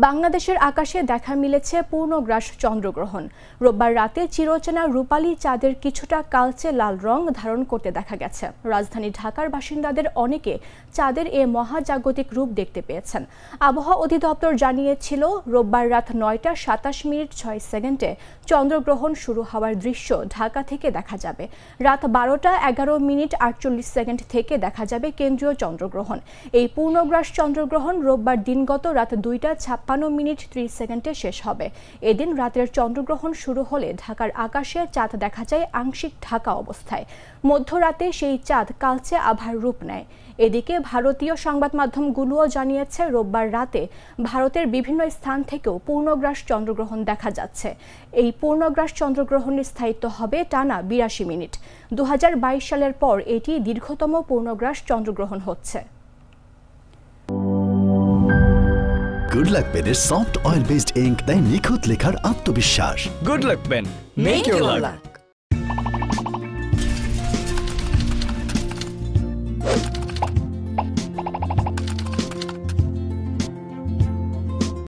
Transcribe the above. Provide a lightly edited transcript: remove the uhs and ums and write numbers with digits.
বাংলাদেশের আকাশে দেখা মিলেছে পূর্ণগ্রাস চন্দ্রগ্রহণ। রোববার রাতে চিরচেনা রূপালী চাঁদের কিছুটা কালচে লাল রং ধারণ করতে দেখা গেছে। রাজধানী ঢাকার বাসিন্দাদের অনেকে চাঁদের এ মহাজাগতিক রূপ দেখতে পেয়েছেন। আবহাওয়া অধিদপ্তর জানিয়েছিল, রোববার রাত ৯টা ২৭ মিনিট ৬ সেকেন্ডে চন্দ্রগ্রহণ শুরু হওয়ার দৃশ্য ঢাকা থেকে দেখা যাবে। রাত ১২টা ১১ মিনিট ৪৮ সেকেন্ড থেকে দেখা যাবে কেন্দ্রীয় চন্দ্রগ্রহণ। এই পূর্ণগ্রাস চন্দ্রগ্রহণ রোববার দিনগত রাত ২টা ৫৬ মিনিট ৩০ সেকেন্ডে শেষ হবে। এদিন রাতের চন্দ্রগ্রহণ শুরু হলে ঢাকার আকাশে চাঁদ দেখা যায় আংশিক ঢাকা অবস্থায়। মধ্যরাতে সেই চাঁদ কালচে আভার রূপ নেয়। এদিকে ভারতীয় সংবাদ মাধ্যমগুলোও জানিয়েছে, রোববার রাতে ভারতের বিভিন্ন স্থান থেকেও পূর্ণগ্রাস চন্দ্রগ্রহণ দেখা যাচ্ছে। এই পূর্ণগ্রাস চন্দ্রগ্রহণের স্থায়িত্ব হবে টানা ৮২ মিনিট। ২০২২ সালের পর এটি দীর্ঘতম পূর্ণগ্রাস চন্দ্রগ্রহণ হচ্ছে। গুড লাক পেনের সফট অয়েল বেসড ইঙ্ক দেয় নিখুঁত লেখার আত্মবিশ্বাস। Good luck pen, make your lakh.